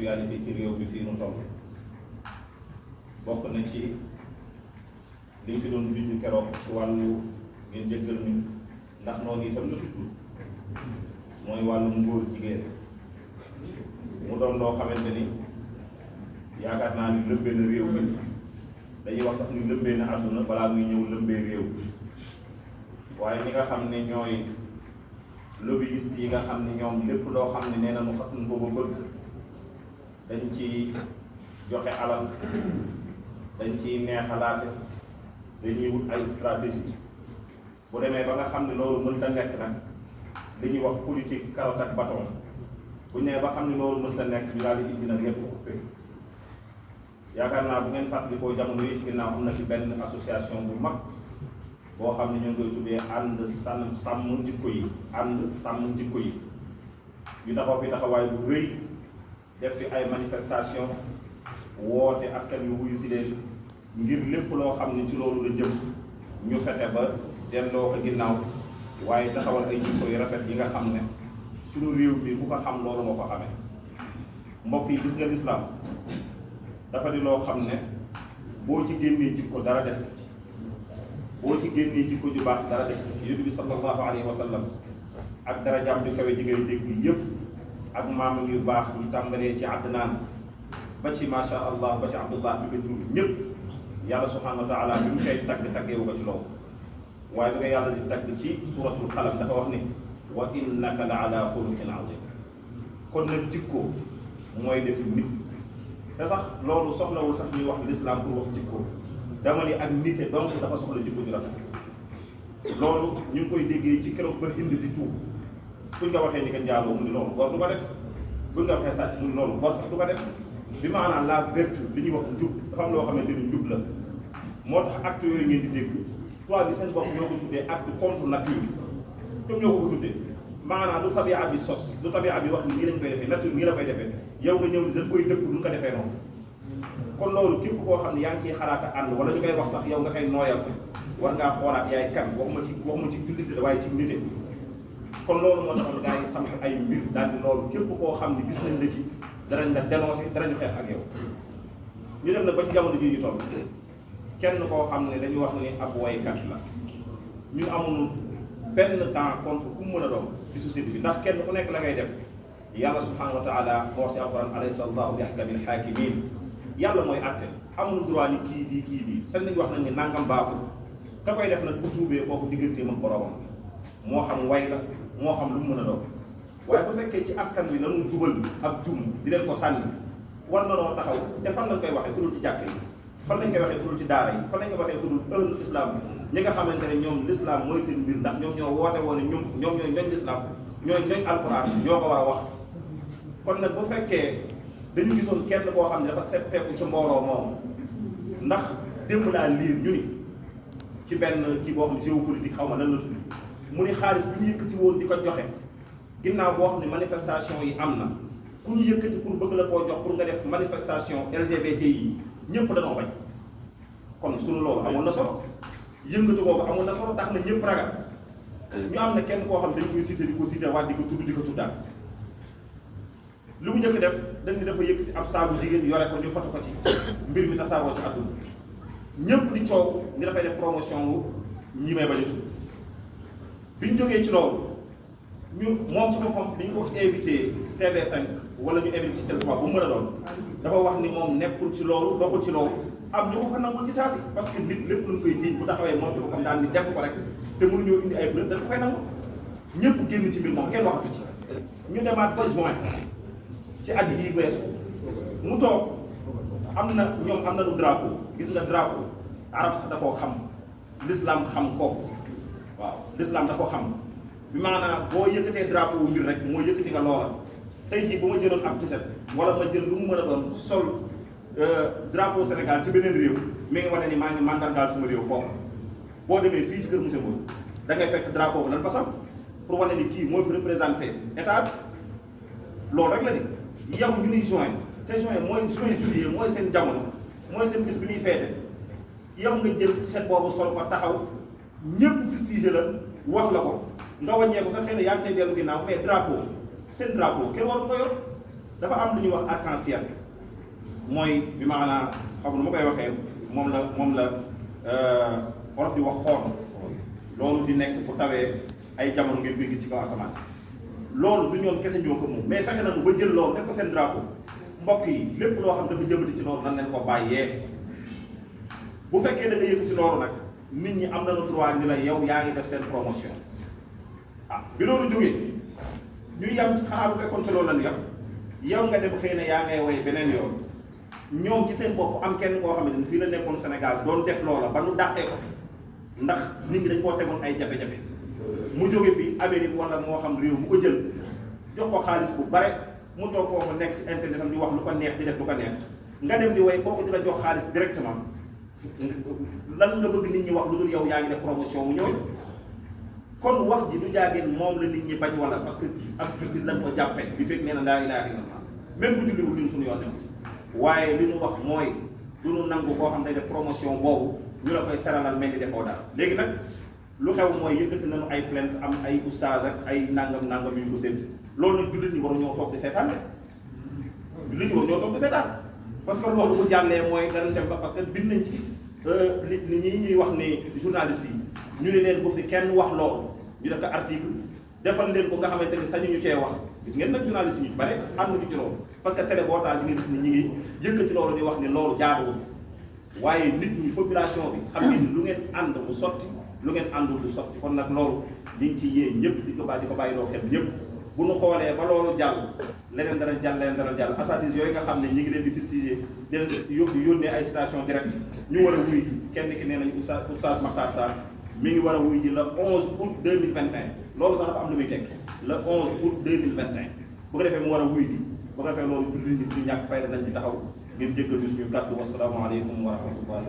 actualité ci réew bi fii nu toll bokk na ci liñ fi doon junj keroog ci wàllu ngeen jéggal ni ndax noonu itam la tudd mooy wàllum ngóor jigéen mu doon loo xamante ni yaakaar naa ni lëmbee na réew mi dañuy wax sax ni lëmbee na àdduna balaa muy ñëw lëmbee réew waaye ñi nga xam ne ñooy lobbyiste yi nga xam ne ñoom lépp loo xam ne nee na mu xas nañ ko ba bëgg dañ ci joxe alal dañ ciy neexalaate dañuy wut ay stratégie bu demee ba nga xam ne loolu mënta nekk nag li ñuy wax politique carotte ak bâton bu ñu nee ba xam ne loolu mënta nekk ñu daal di indi nag lépp coupé yaakaar naa bu ngeen fàttalikoo jamono yi ci ginnaaw am na ci benn association bu mag boo xam ne ñu ngi koy tuddee ànd sàmm jikko yi ànd sàmm jikko yi ñu taxaw fi taxawaay bu rëy def fi ay manifestation woote askan yu wuyu si leen ngir lépp loo xam ne ci loolu la jëm ñu fexe ba delloo ko ginnaaw waaye taxawal ay jikko yu rafet yi nga xam ne suñu réew bi ku ko xam loolu nga ko xamee mbokk yi gis nga lislaam dafa di loo xam ne boo ci génnee jikko dara des ci boo ci génnee jikko ju baax dara des ci yonent bi sallallahu alayhi wa sallam ak dara jàmm ju kawe ji ngay dégg yëpp ak maam yu baax ñu tàmbalee ci Adnaan ba ci macha allah ba ci Abdullah bi nga jur ñëpp yàlla subhanahu wa taala bi mu koy taggeewu ko ci loolu waaye bi nga yàlla di tagg ci suratul qalam dafa wax ni wa innaka la ala xuluqin azim kon nag jikko mooy def nit te sax loolu soxlawul sax ñuy wax l'islam pour wax jikko dama ni ak nite donc dafa soxla jikko ju rafet loolu ñu ngi koy déggee ci keroog ba Hind di tuub buñ nga waxee ni ka njaaloo mu ni loolu góor du ko def buñ nga waxee sàcc mu ni loolu góor sax du ko def bi maanaam la vertu li ñuy wax njub dafa am loo xamante ni njub la moo tax acte yooyu ngeen di dégg toi bi seen bopp ñoo ko tuddee acte contre nature ñoom ñoo ko tuddee maanaam lu tabia bi sos lu tabia bi wax ni nii lañ koy defee nature nii la koy defee yow nga ñëw ni dañ koy dëkk duñ ko defee noonu kon loolu képp koo xam ne yaa ngi ciy xalaat a ànd wala ñu koy wax sax yow nga koy nooyal sax war ngaa xoolaat yaay kan waxuma ci jullite waaye ci nite kon loolu moo taxoon gaa yi samp ay mbir daal di loolu képp koo xam ne gis nañ la ci danañ la dénoncé danañu xeex ak yow ñu dem na ba ci jamono jii ñu toll kenn koo xam ne dañu wax ni ab woykat la ñu amul benn temps contre ku mu mën a doon ci société bi ndax kenn ku nekk la ngay def yàlla subhanahu wa taala moo wax ci alquran alaysa allahu bi ahkamil hakimin yàlla mooy àtte amul droit ni kii bii sax nañ wax nañ ni nangam baaxul ka koy def nag bu tuubee kooku diggante mag boromam moo xam way la moo xam lu mu mën a doon waaye bu fekkee ci askan wi nanu jubal ak jum di leen ko sànni war na noo taxaw te fan lañ koy waxee fu dul ci jàkk yi fan lañ koy waxee fu dul ci daara yi fan lañ koy waxee fu dul ëllëg islam bi ñi nga xamante ne ñoom l'islam mooy seen mbir ndax ñoom ñoo woote woon ñoom ñooy ñooñ l'islam ñooy ñooñ alquran ñoo ko war a wax kon nag bu fekkee dañu gisoon kenn koo xam ne dafa seppeeku ci mbooloo moom ndax démb laa liir ñu ni ci benn kii boo xam ne géopolitique xaw ma lan la tudd mu ni xaalis bi ñu yëkkati woon di ko joxe ginnaaw boo xam ne manifestation yi am na ku ñu yëkkati pour bëgg la koo jox pour nga def manifestation LGBT yi ñëpp dañoo bañ kon suñu loolu amoon na solo yëngatu boobu amoon na solo tax na ñëpp ragal ñu am na kenn koo xam ne dañ koy cité di ko cité waat di ko tudd di ko tuddaat lu mu njëkk def dañ ne dafa yëkkati ab saabu jigéen yore ko ñu foto ko ci mbir mi tasaaroo ci àdduna ñëpp di coow ni dafay def promotion wu ñi may bañ a tudd biñ jógee ci loolu ñu moom ci boppam dañ ko invité TV5 wala ñu invité ci Télé 3 bu mu mën a doon dafa wax ni moom nekkul ci loolu doxul ci loolu am ñu ko nangul ci saa si parce que nit lépp luñ koy jiiñ bu taxawee moom ci boppam daan ni def ko rek te mënuñoo indi ay preuve dañ ko koy nangu ñëpp génn ci mbir moom kenn waxatu ci ñu demaat ba juin ci at yii weesu mu toog am na ñoom am na lu drapeau gis nga drapeau arab sax da koo xam l'islam xam kooku waaw l'islam da ko xam bi maanaam boo yëkkatee drapeau mbir rek moo yëkkati nga loola tey jii bu ma jëloon ab tiset wala ma jël lu mu mën a doon sol drapeau Sénégal ci beneen réew mi ngi wane ni maa ngi mandargaal sama réew foofu boo demee fii ci kër monsieur Mbow da ngay fekk drapeau bi lan fa sam pour wane ni kii moo fi représenté état bi loolu rek la ni yow ñu nuy juin te juin mooy juin juillet mooy seen jamono mooy seen bis bi ñuy feete yow nga jël set boobu sol ko taxaw ñëpp fustigé la wax la ko nga wàññeeku sax xëy na yaa ngi cay dellu ginnaaw mais drapeau seen drapeau kenn waru ko yor dafa am lu ñuy wax arc-en-ciel mooy bi maanaam xam nu ma koy waxee moom la olof di wax xoon loolu di nekk bu tawee ay jamono ngeen koy gis ci kaw asamaan loolu du ñoom kese ñoo ko moom mais fexe nañu ba jël loolu def ko seen drapeau mbokk yi lépp loo xam dafa jëmati ci loolu nan leen ko bàyyee bu fekkee da nga yëkk ci loolu nag nit ñi am nañu droit ni la yow yaa ngi def seen promotion bi loolu jógee ñu yam xanaa bu fekkoon ci loolu lañu yam yow nga dem xëy na yaa ngay way beneen yoon ñoom ci seen bopp am kenn koo xamante ni fii la nekkoon Sénégal doon def loola ba nu dàqee ko fi ndax nit ñi dañ koo tegoon ay jafe-jafe mu jóge fii Amérique wala moo xam réew mu ko jël jox ko xaalis bu bare mu toog foofu nekk ci internet am di wax lu ko neex di def lu ko neex nga dem di way kooku di la jox xaalis directement lan nga bëgg nit ñi wax lu dul yow yaa ngi def promotion wu ñëw kon wax ji du jaageen moom la nit ñi bañ wala parce que ab jullit lañ ko jàppee bi fekk nee na laa ilaaha illallah même bu julliwul ñun suñu yoon ne waaye li ñu wax mooy du ñu nangu koo xam ne def promotion boobu ñu la koy saralal mel ni defoo dara léegi nag lu xew mooy yëkkati nañu ay plainte am ay oustaz ak ay nangam yu ñu ko sént loolu nag jullit ñi war ñoo toog di seetaan jullit ñi war ñoo toog di seetaan parce que loolu bu jàllee mooy danañ dem ba parce que bind nañ ci li ñi ñuy wax ne journaliste yi ñu ne leen bu fi kenn wax loolu ñu def ko article defal leen ko nga xamante ni sañu ñu cee wax gis ngeen nag journaliste yi ñu bare am na ci loolu parce que télé boo taal di nga gis ni ñi ngi yëkkati loolu di wax ni loolu jaaduwul waaye nit ñi population bi xam ngeen lu ngeen ànd mu sotti lu ngeen àndul du sotti kon nag loolu liñ ci yee ñëpp di ko bàyyi loo xel ñëpp bu ñu xoolee ba loolu jàll leneen dana jàll asatis yooyu nga xam ne ñi ngi leen di fustigé di leen yónnee ay citation directe ñu war a wuy ji kenn ki nee nañu oustaz Makhtar Sarr mi ngi war a wuy ji le 11 août 2021 loolu sax dafa am lu muy tekk le 11 août 2021 bu ko defee mu war a wuy ji bu ko defee loolu jullit nit ñu ñàkk fayda nañ ci taxaw ngeen jéggal ñu suñu kàddu wasalaamaaleykum wa rahmatullahi